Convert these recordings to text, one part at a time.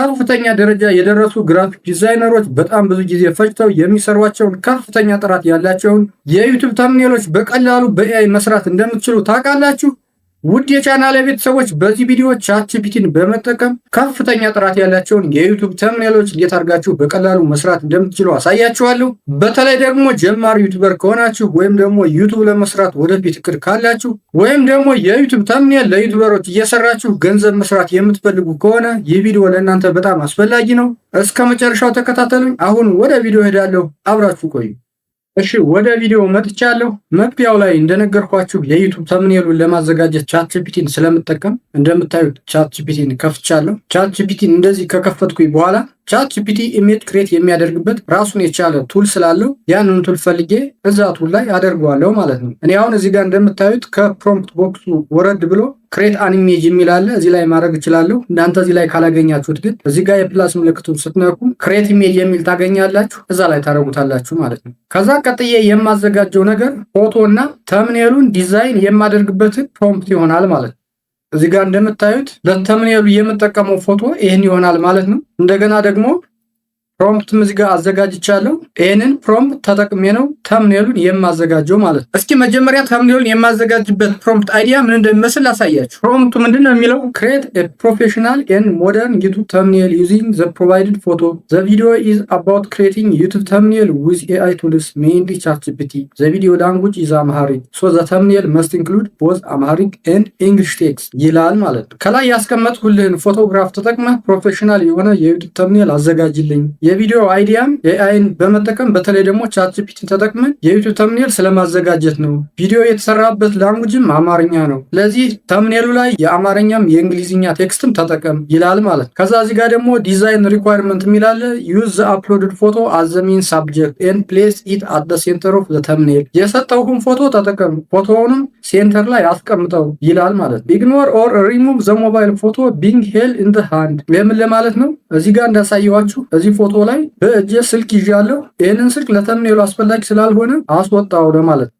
ከፍተኛ ደረጃ የደረሱ ግራፊክ ዲዛይነሮች በጣም ብዙ ጊዜ ፈጅተው የሚሰሯቸውን ከፍተኛ ጥራት ያላቸውን የዩቲዩብ ተምኔሎች በቀላሉ በኤአይ መስራት እንደምትችሉ ታውቃላችሁ? ውድ የቻናሌ ቤተሰቦች በዚህ ቪዲዮ ቻትጂፒቲን በመጠቀም ከፍተኛ ጥራት ያላቸውን የዩቲዩብ ተምኔሎች እንዴት አድርጋችሁ በቀላሉ መስራት እንደምትችሉ አሳያችኋለሁ። በተለይ ደግሞ ጀማሪ ዩቲዩበር ከሆናችሁ ወይም ደግሞ ዩቲዩብ ለመስራት ወደፊት እቅድ ካላችሁ ወይም ደግሞ የዩቲዩብ ተምኔል ለዩቲዩበሮች እየሰራችሁ ገንዘብ መስራት የምትፈልጉ ከሆነ ይህ ቪዲዮ ለእናንተ በጣም አስፈላጊ ነው። እስከ መጨረሻው ተከታተሉኝ። አሁን ወደ ቪዲዮ ሄዳለሁ፣ አብራችሁ ቆዩ። እሺ ወደ ቪዲዮ መጥቻለሁ። መግቢያው ላይ እንደነገርኳችሁ የዩቲዩብ ተምኔሉን ለማዘጋጀት ቻትጂፒቲን ስለምጠቀም እንደምታዩት ቻትጂፒቲን ከፍቻለሁ። ቻትጂፒቲን እንደዚህ ከከፈትኩኝ በኋላ ቻትጂፒቲ ኢሜጅ ክሬት የሚያደርግበት ራሱን የቻለ ቱል ስላለው ያንን ቱል ፈልጌ እዛ ቱል ላይ አደርገዋለሁ ማለት ነው። እኔ አሁን እዚህ ጋር እንደምታዩት ከፕሮምፕት ቦክሱ ወረድ ብሎ ክሬት አን ኢሜጅ የሚል አለ። እዚህ ላይ ማድረግ እችላለሁ። እናንተ እዚህ ላይ ካላገኛችሁት ግን እዚህ ጋር የፕላስ ምልክቱን ስትነኩ ክሬት ኢሜጅ የሚል ታገኛላችሁ። እዛ ላይ ታደርጉታላችሁ ማለት ነው። ከዛ ቀጥዬ የማዘጋጀው ነገር ፎቶና ተምኔሉን ዲዛይን የማደርግበትን ፕሮምፕት ይሆናል ማለት ነው። እዚህ ጋር እንደምታዩት ለተምኔሉ የምጠቀመው ፎቶ ይህን ይሆናል ማለት ነው። እንደገና ደግሞ ፕሮምፕትም እዚህ ጋር አዘጋጅቻለሁ። ይህንን ፕሮምፕት ተጠቅሜ ነው ተምኔሉን የማዘጋጀው ማለት ነው። እስኪ መጀመሪያ ተምኔሉን የማዘጋጅበት ፕሮምፕት አይዲያ ምን እንደሚመስል ላሳያችሁ። ፕሮምፕቱ ምንድን ነው የሚለው ክሬት ኤ ፕሮፌሽናል ኤንድ ሞደርን ዩቱብ ተምኔል ዩዚንግ ዘ ፕሮቫይድድ ፎቶ ዘ ቪዲዮ ኢዝ አባውት ክሬቲንግ ዩቱብ ተምኔል ዊዝ ኤአይ ቱልስ ሜይንሊ ቻትጂፒቲ ዘ ቪዲዮ ላንጉጅ ኢዝ አምሃሪክ ሶ ዘ ተምኔል መስት ኢንክሉድ ቦዝ አምሃሪክ ኤንድ ኢንግሊሽ ቴክስት ይላል ማለት ነው። ከላይ ያስቀመጥኩልህን ፎቶግራፍ ተጠቅመህ ፕሮፌሽናል የሆነ የዩቱብ ተምኔል አዘጋጅልኝ። የቪዲዮ አይዲያም ኤአይን በመጠቀም በተለይ ደግሞ ቻትጂፒቲን ተጠቅመን የዩቲዩብ ተምኔል ስለማዘጋጀት ነው። ቪዲዮ የተሰራበት ላንጉጅም አማርኛ ነው። ስለዚህ ተምኔሉ ላይ የአማርኛም የእንግሊዝኛ ቴክስትም ተጠቀም ይላል ማለት ነው። ከዛ እዚህ ጋር ደግሞ ዲዛይን ሪኳየርመንት የሚላለ ዩዝ ዘ አፕሎድድ ፎቶ አዝ ዘ ሜን ሳብጀክት ኤንድ ፕሌስ ኢት አት ዘ ሴንተር ኦፍ ዘ ተምኔል። የሰጠውህን ፎቶ ተጠቀም፣ ፎቶውንም ሴንተር ላይ አስቀምጠው ይላል ማለት ነው። ኢግኖር ኦር ሪሙቭ ዘ ሞባይል ፎቶ ቢንግ ሄልድ ኢን ዘ ሃንድ። ለምን ለማለት ነው? እዚህ ጋር እንዳሳየዋችሁ እዚህ ፎቶ ላይ በእጄ ስልክ ይዣለሁ። ይህንን ስልክ ለተምኔሉ አስፈላጊ ስላልሆነ አስወጣው ለማለት ነው።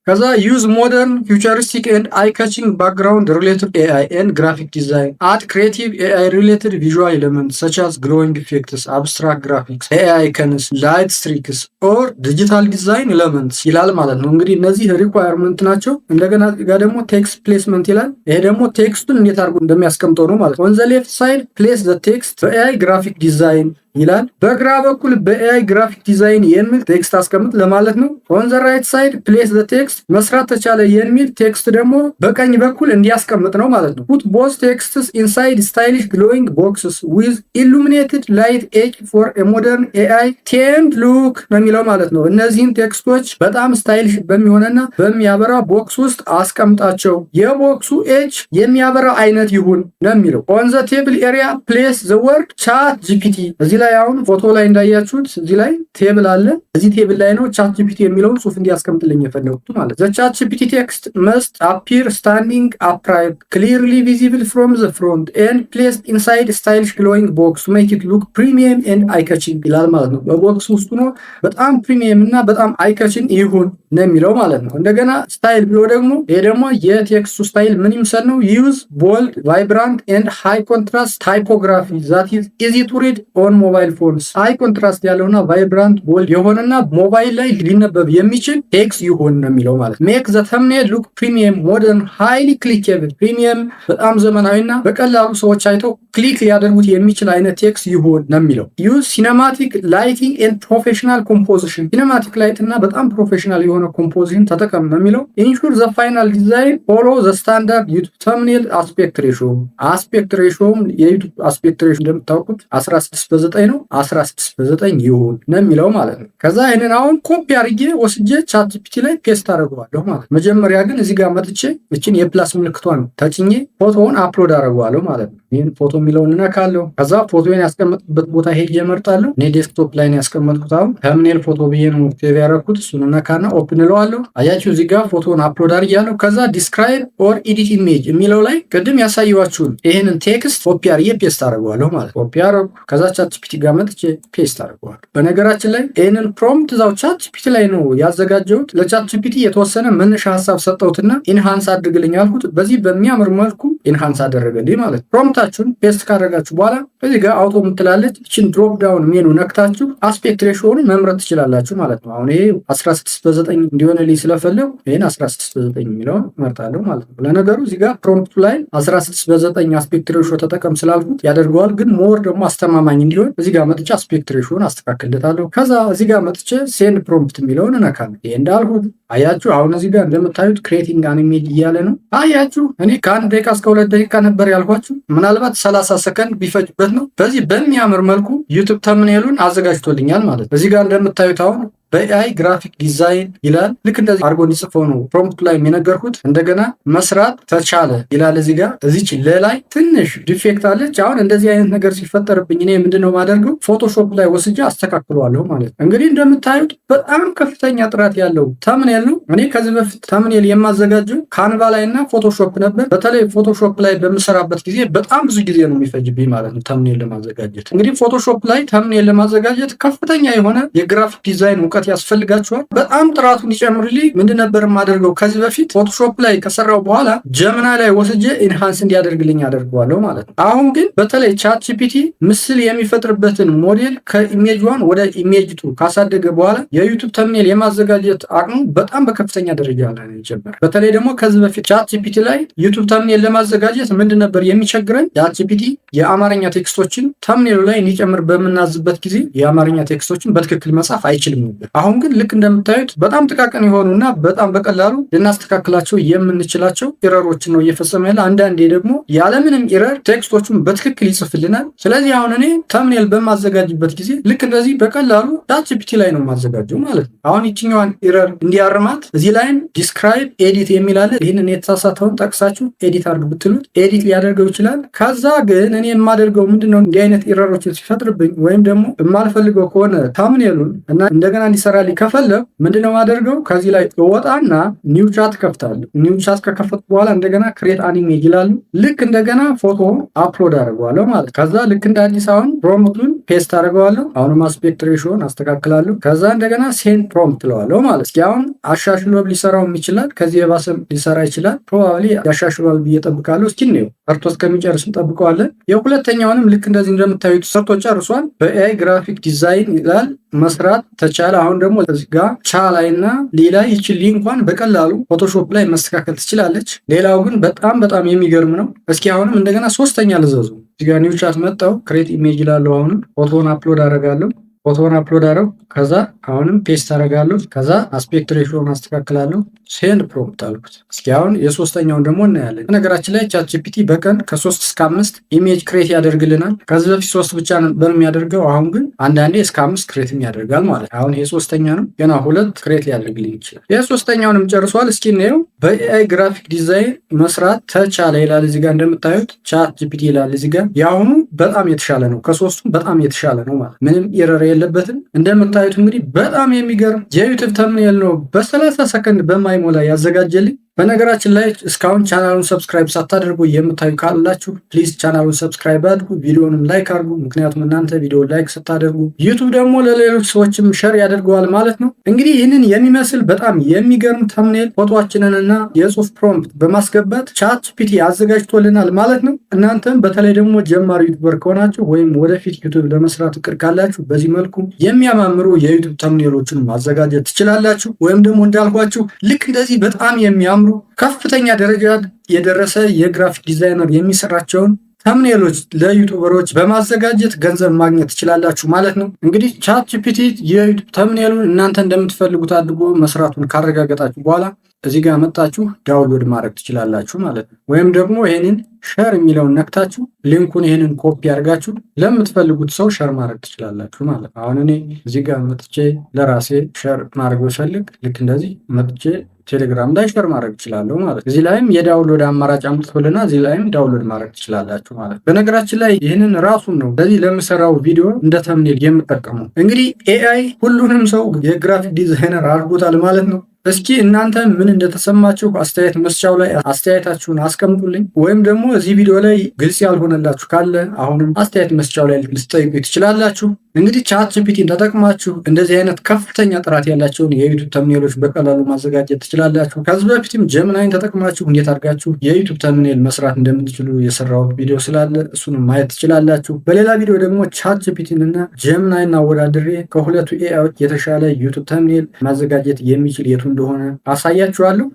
ከዛ ዩዝ ሞደርን ፊውቸሪስቲክ ኤንድ አይ ካቺንግ ባክግራውንድ ሪሌትድ ኤአይ ኤንድ ግራፊክ ዲዛይን አድ ክሬቲቭ ኤአይ ሪሌትድ ቪዥዋል ኤሌመንትስ ሰች አዝ ግሎዊንግ ኢፌክትስ አብስትራክት ግራፊክስ ኤአይ አይከንስ ላይት ስትሪክስ ኦር ዲጂታል ዲዛይን ኤሌመንትስ ይላል ማለት ነው። እንግዲህ እነዚህ ሪኳየርመንት ናቸው። እንደገና ጋር ደግሞ ቴክስት ፕሌስመንት ይላል። ይሄ ደግሞ ቴክስቱን እንዴት አድርጎ እንደሚያስቀምጠው ነው ማለት ነው። ኦን ዘ ሌፍት ሳይድ ፕሌስ ዘ ቴክስት በኤአይ ግራፊክ ዲዛይን ይላል። በግራ በኩል በኤአይ ግራፊክ ዲዛይን የሚል ቴክስት አስቀምጥ ለማለት ነው። ኦን ዘ ራይት ሳይድ ፕሌስ ዘ ቴክስት መስራት ተቻለ የሚል ቴክስት ደግሞ በቀኝ በኩል እንዲያስቀምጥ ነው ማለት ነው። ፑት ቦዝ ቴክስትስ ኢንሳይድ ስታይሊሽ ግሎዊንግ ቦክስስ ዊዝ ኢሉሚኔትድ ላይት ኤጅ ፎር ኤ ሞደርን ኤአይ ቴንድ ሉክ ነው የሚለው ማለት ነው። እነዚህን ቴክስቶች በጣም ስታይሊሽ በሚሆነና በሚያበራ ቦክስ ውስጥ አስቀምጣቸው። የቦክሱ ኤጅ የሚያበራ አይነት ይሁን ነው የሚለው። ኦን ዘ ቴብል ኤሪያ ፕሌስ ዘ ወርድ ቻት ጂፒቲ። እዚህ ላይ አሁን ፎቶ ላይ እንዳያችሁት እዚህ ላይ ቴብል አለ። እዚህ ቴብል ላይ ነው ቻትጂፒቲ የሚለውን ጽሑፍ እንዲያስቀምጥልኝ የፈለጉት ማለት ነው። ዘ ቻትጂፒቲ ቴክስት መስት አፒር ስታንዲንግ አፕራይት ክሊርሊ ቪዚብል ፍሮም ዘ ፍሮንት ኤንድ ፕሌስድ ኢንሳይድ ስታይሊሽ ግሎዊንግ ቦክስ ቱ ሜክ ኢት ሉክ ፕሪሚየም ኤንድ አይካቺንግ ይላል ማለት ነው። በቦክስ ውስጥ ሆኖ በጣም ፕሪሚየም እና በጣም አይካቺንግ ይሁን ነው የሚለው ማለት ነው። እንደገና ስታይል ብሎ ደግሞ ይሄ ደግሞ የቴክስቱ ስታይል ምን ይምሰል ነው? ዩዝ ቦልድ ቫይብራንት ኤንድ ሃይ ኮንትራስት ታይፖግራፊ ዛት ኢዝ ኢዚ ቱ ሪድ ኦን ሞባይል ፎንስ። ሃይ ኮንትራስት ያለውና ቫይብራንት ቦልድ የሆነና ሞባይል ላይ ሊነበብ የሚችል ቴክስት ይሁን ነው የሚለው ማለት ነው። ሜክ ዘ ተምኔል ሉክ ፕሪሚየም ሞደርን ሃይሊ ክሊኬብል። ፕሪሚየም በጣም ዘመናዊና በቀላሉ ሰዎች አይተው ክሊክ ሊያደርጉት የሚችል አይነት ቴክስት ይሁን ነው የሚለው። ዩዝ ሲኔማቲክ ላይቲንግ ኤንድ ፕሮፌሽናል ኮምፖዚሽን። ሲኔማቲክ ላይት እና በጣም ፕሮፌሽናል የሆነ ኮምፖዚሽን ተጠቀም ነው የሚለው። ኢንሹር ዘ ፋይናል ዲዛይን ፎሎ ዘ ስታንዳርድ ዩቱብ ተምኔል አስፔክት ሬሽዮ። አስፔክት ሬሽዮም የዩቱብ አስፔክት ሬሽዮ እንደምታውቁት 16:9 ነው። 16:9 ይሁን ነው የሚለው ማለት ነው። ከዛ ይሄንን አሁን ኮፒ አድርጌ ወስጄ ቻትጂፒቲ ላይ ፔስት አደርገዋለሁ ማለት ነው። መጀመሪያ ግን እዚህ ጋር መጥቼ እቺን የፕላስ ምልክቷን ተጭኜ ፎቶውን አፕሎድ አደርገዋለሁ ማለት ነው። ይሄን ፎቶ የሚለውን እነካለሁ። ከዛ ፎቶዬን ያስቀመጥኩበት ቦታ ሄጄ እመርጣለሁ። እኔ ዴስክቶፕ ላይ ነው ያስቀመጥኩት። አሁን ተምኔል ፎቶ ብዬ ነው ሴቭ ያደረኩት። እሱን እነካና ኦፕን እለዋለሁ። አያችሁ እዚህ ጋር ፎቶውን አፕሎድ አድርጌያለሁ። ከዛ ዲስክራይብ ኦር ኤዲት ኢሜጅ የሚለው ላይ ቅድም ያሳየኋችሁን ይሄንን ቴክስት ኮፒ አድርጌ ፔስት አደርገዋለሁ ማለት ነው። ኮፒ አደረኩ። ከዛ ቻትጂፒቲ ጂፒቲ ጋር መጥቼ ፔስት አድርገዋል። በነገራችን ላይ ይህንን ፕሮምፕት እዛው ቻት ጂፒቲ ላይ ነው ያዘጋጀሁት። ለቻት ጂፒቲ የተወሰነ መነሻ ሀሳብ ሰጠሁትና ኢንሃንስ አድርግልኝ አልኩት። በዚህ በሚያምር መልኩ ኢንሃንስ አደረገልኝ ማለት ነው። ፕሮምፕታችሁን ፔስት ካደረጋችሁ በኋላ በዚህ ጋር አውቶ የምትላለች እችን ድሮፕ ዳውን ሜኑ ነክታችሁ አስፔክት ሬሾውን መምረጥ ትችላላችሁ ማለት ነው። አሁን ይሄ 16:9 እንዲሆንልኝ ስለፈለጉ ይህን 16:9 የሚለውን እመርጣለሁ ማለት ነው። ለነገሩ እዚህ ጋር ፕሮምፕቱ ላይ 16:9 አስፔክት ሬሾ ተጠቀም ስላልኩት ያደርገዋል። ግን ሞር ደግሞ አስተማማኝ እንዲሆን እዚህ ጋር መጥቼ አስፔክት ሬሾውን አስተካክልለታለሁ። ከዛ እዚህ ጋር መጥቼ ሴንድ ፕሮምፕት የሚለውን እነካለሁ። ይሄ እንዳልኩት አያችሁ። አሁን እዚህ ጋር እንደምታዩት ክሬቲንግ አን ኢሜጅ እያለ ነው። አያችሁ እኔ ከ1 ደቂቃ እስከ 2 ደቂቃ ነበር ያልኳችሁ። ምናልባት 30 ሰከንድ ቢፈጅበት ነው። በዚህ በሚያምር መልኩ ዩቲዩብ ተምኔሉን አዘጋጅቶልኛል ማለት ነው። እዚህ ጋር እንደምታዩት አሁን በኤአይ ግራፊክ ዲዛይን ይላል። ልክ እንደዚህ አድርጎ እንዲጽፈው ነው ፕሮምፕቱ ላይ የነገርኩት። እንደገና መስራት ተቻለ ይላል። እዚህ ጋር እዚች ለላይ ትንሽ ዲፌክት አለች። አሁን እንደዚህ አይነት ነገር ሲፈጠርብኝ እኔ ምንድነው ማደርገው ፎቶሾፕ ላይ ወስጄ አስተካክለዋለሁ ማለት ነው። እንግዲህ እንደምታዩት በጣም ከፍተኛ ጥራት ያለው ተምኔል ነው። እኔ ከዚህ በፊት ተምኔል የማዘጋጀው ካንቫ ላይ እና ፎቶሾፕ ነበር። በተለይ ፎቶሾፕ ላይ በምሰራበት ጊዜ በጣም ብዙ ጊዜ ነው የሚፈጅብኝ ማለት ነው ተምኔል ለማዘጋጀት። እንግዲህ ፎቶሾፕ ላይ ተምኔል ለማዘጋጀት ከፍተኛ የሆነ የግራፊክ ዲዛይን እውቀት ያስፈልጋቸዋል። በጣም ጥራቱን ይጨምርልኝ ምንድን ነበር የማደርገው ከዚህ በፊት ፎቶሾፕ ላይ ከሰራው በኋላ ጀምና ላይ ወስጄ ኢንሃንስ እንዲያደርግልኝ አደርገዋለሁ ማለት ነው። አሁን ግን በተለይ ቻት ጂፒቲ ምስል የሚፈጥርበትን ሞዴል ከኢሜጅ 1 ወደ ኢሜጅ 2 ካሳደገ በኋላ የዩቲዩብ ተምኔል የማዘጋጀት አቅሙ በጣም በከፍተኛ ደረጃ ላይ ነው የጀመረው። በተለይ ደግሞ ከዚህ በፊት ቻት ጂፒቲ ላይ ዩቲዩብ ተምኔል ለማዘጋጀት ምንድን ነበር የሚቸግረን? ቻት ጂፒቲ የአማርኛ ቴክስቶችን ተምኔሉ ላይ እንዲጨምር በምናዝበት ጊዜ የአማርኛ ቴክስቶችን በትክክል መጻፍ አይችልም ነበር። አሁን ግን ልክ እንደምታዩት በጣም ጥቃቅን የሆኑና በጣም በቀላሉ ልናስተካክላቸው የምንችላቸው ኤረሮችን ነው እየፈጸመ ያለ። አንዳንዴ ደግሞ ያለምንም ኤረር ቴክስቶቹን በትክክል ይጽፍልናል። ስለዚህ አሁን እኔ ተምኔል በማዘጋጅበት ጊዜ ልክ እንደዚህ በቀላሉ ቻት ጂፒቲ ላይ ነው የማዘጋጀው ማለት ነው። አሁን ይችኛዋን ኤረር እንዲያርማት እዚህ ላይም ዲስክራይብ ኤዲት የሚል አለ። ይህንን የተሳሳተውን ጠቅሳችሁ ኤዲት አድርግ ብትሉት ኤዲት ሊያደርገው ይችላል። ከዛ ግን እኔ የማደርገው ምንድነው እንዲህ አይነት ኤረሮችን ሲፈጥርብኝ ወይም ደግሞ የማልፈልገው ከሆነ ተምኔሉን እና እንደገና እንዲሰራልኝ ከፈለግ ምንድነው ማደርገው ከዚህ ላይ እወጣና ኒው ቻት ከፍታለሁ። ኒው ቻት ከከፈትኩ በኋላ እንደገና ክሬት አን ኢሜጅ ይላሉ። ልክ እንደገና ፎቶ አፕሎድ አደርገዋለሁ ማለት። ከዛ ልክ እንደ አዲስ አሁን ፕሮምፕቱን ፔስት አደርገዋለሁ። አሁንም አስፔክት ሬሾን አስተካክላለሁ። ከዛ እንደገና ሴንድ ፕሮምፕት ለዋለሁ ማለት። እስኪ አሁን አሻሽሎ ሊሰራውም ይችላል፣ ከዚህ የባሰም ሊሰራ ይችላል። ፕሮባብሊ ያሻሽሏል ብዬ ጠብቃለሁ። እስኪ ነው ሰርቶ እስከሚጨርስ እንጠብቀዋለን። የሁለተኛውንም ልክ እንደዚህ እንደምታዩት ሰርቶ ጨርሷል። በኤአይ ግራፊክ ዲዛይን ይላል መስራት ተቻለ። አሁን ደግሞ እዚህ ጋር ቻላይና ሌላ ይቺ ሊንኳን በቀላሉ ፎቶሾፕ ላይ መስተካከል ትችላለች። ሌላው ግን በጣም የሚገርም ነው። እስኪ አሁንም እንደገና ሶስተኛ ልዘዙ። እዚህ ጋር ኒው ቻት መጣው ክሬት ኢሜጅ ይላል። አሁንም ፎቶን አፕሎድ አደርጋለሁ። ፎቶን አፕሎድ አደረው። ከዛ አሁንም ፔስት አደርጋለሁ። ከዛ አስፔክት ሬሾን አስተካክላለሁ። ሴንድ ፕሮምፕት አልኩት። እስኪ አሁን የሶስተኛውን ደግሞ እናያለን። ነገራችን ላይ ቻት ጂፒቲ በቀን ከ3 እስከ 5 ኢሜጅ ክሬት ያደርግልናል። ከዚህ በፊት 3 ብቻ ነበር የሚያደርገው። አሁን ግን አንዳንዴ እስከ 5 ክሬትም ያደርጋል ማለት ነው። አሁን ይሄ ሶስተኛ ነው። ገና 2 ክሬት ሊያደርግልኝ ይችላል። የሶስተኛውንም ጨርሷል። እስኪ እናየው። በኤአይ ግራፊክ ዲዛይን መስራት ተቻለ ይላል። እዚህ ጋር እንደምታዩት ቻት ጂፒቲ ይላል። እዚህ ጋር የአሁኑ በጣም የተሻለ ነው። ከሶስቱም በጣም የተሻለ ነው ማለት ምንም ኤረር የለበትም። እንደምታዩት እንግዲህ በጣም የሚገርም የዩቲዩብ ተምኔል ነው በ30 ሰከንድ በማይሞላ ያዘጋጀልኝ። በነገራችን ላይ እስካሁን ቻናሉን ሰብስክራይብ ሳታደርጉ የምታዩ ካላችሁ ፕሊዝ ቻናሉን ሰብስክራይብ አድርጉ፣ ቪዲዮንም ላይክ አድርጉ። ምክንያቱም እናንተ ቪዲዮ ላይክ ስታደርጉ ዩቲዩብ ደግሞ ለሌሎች ሰዎችም ሸር ያደርገዋል ማለት ነው። እንግዲህ ይህንን የሚመስል በጣም የሚገርም ተምኔል ፎቶአችንንና የጽሁፍ ፕሮምፕት በማስገባት ቻት ጂፒቲ አዘጋጅቶልናል ማለት ነው። እናንተም በተለይ ደግሞ ጀማሪ ዩቲዩበር ከሆናችሁ ወይም ወደፊት ዩቲዩብ ለመስራት እቅድ ካላችሁ በዚህ መልኩ የሚያማምሩ የዩቲዩብ ተምኔሎችን ማዘጋጀት ትችላላችሁ። ወይም ደግሞ እንዳልኳችሁ ልክ እንደዚህ በጣም የሚያምሩ ከፍተኛ ደረጃ የደረሰ የግራፊክ ዲዛይነር የሚሰራቸውን ተምኔሎች ለዩቲዩበሮች በማዘጋጀት ገንዘብ ማግኘት ትችላላችሁ ማለት ነው። እንግዲህ ቻት ጂፒቲ የዩቲዩብ ተምኔሉን እናንተ እንደምትፈልጉት አድርጎ መስራቱን ካረጋገጣችሁ በኋላ እዚህ ጋር መጣችሁ ዳውንሎድ ማድረግ ትችላላችሁ ማለት ነው። ወይም ደግሞ ይሄንን ሸር የሚለውን ነክታችሁ ሊንኩን ይሄንን ኮፒ አድርጋችሁ ለምትፈልጉት ሰው ሸር ማድረግ ትችላላችሁ ማለት ነው። አሁን እኔ እዚህ ጋር መጥቼ ለራሴ ሸር ማድረግ ብፈልግ ልክ እንደዚህ መጥቼ ቴሌግራም ላይ ሸር ማድረግ ትችላለሁ ማለት ነው። እዚህ ላይም የዳውንሎድ አማራጭ አምጥቶልና እዚህ ላይም ዳውንሎድ ማድረግ ትችላላችሁ ማለት ነው። በነገራችን ላይ ይህንን ራሱን ነው ለዚህ ለምሰራው ቪዲዮ እንደ ተምኔል የምጠቀመው። እንግዲህ ኤአይ ሁሉንም ሰው የግራፊክ ዲዛይነር አድርጎታል ማለት ነው። እስኪ እናንተ ምን እንደተሰማችሁ አስተያየት መስጫው ላይ አስተያየታችሁን አስቀምጡልኝ። ወይም ደግሞ እዚህ ቪዲዮ ላይ ግልጽ ያልሆነላችሁ ካለ አሁንም አስተያየት መስጫው ላይ ልትጠይቁ ትችላላችሁ። እንግዲህ ቻት ጂፒቲን ተጠቅማችሁ እንደዚህ አይነት ከፍተኛ ጥራት ያላቸውን የዩቱብ ተምኔሎች በቀላሉ ማዘጋጀት ትችላላችሁ። ከዚህ በፊትም ጀምናይን ተጠቅማችሁ እንዴት አድርጋችሁ የዩቱብ ተምኔል መስራት እንደምትችሉ የሰራሁት ቪዲዮ ስላለ እሱንም ማየት ትችላላችሁ። በሌላ ቪዲዮ ደግሞ ቻት ጂፒቲን እና ጀምናይን አወዳድሬ ከሁለቱ ኤአይዎች የተሻለ ዩቱብ ተምኔል ማዘጋጀት የሚችል የቱ እንደሆነ አሳያችኋለሁ።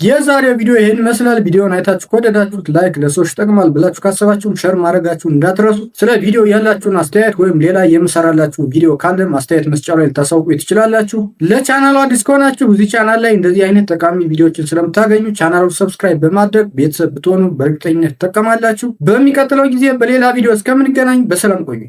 የዛሬው ቪዲዮ ይሄን ይመስላል። ቪዲዮውን አይታችሁ ከወደዳችሁት ላይክ፣ ለሰዎች ይጠቅማል ብላችሁ ካሰባችሁም ሸር ማድረጋችሁን እንዳትረሱ። ስለ ቪዲዮ ያላችሁን አስተያየት ወይም ሌላ የምሰራላችሁ ቪዲዮ ካለም አስተያየት መስጫ ላይ ልታሳውቁ ትችላላችሁ። ለቻናሉ አዲስ ከሆናችሁ እዚህ ቻናል ላይ እንደዚህ አይነት ጠቃሚ ቪዲዮዎችን ስለምታገኙ ቻናሉን ሰብስክራይብ በማድረግ ቤተሰብ ብትሆኑ በእርግጠኝነት ትጠቀማላችሁ። በሚቀጥለው ጊዜ በሌላ ቪዲዮ እስከምንገናኝ በሰላም ቆዩ።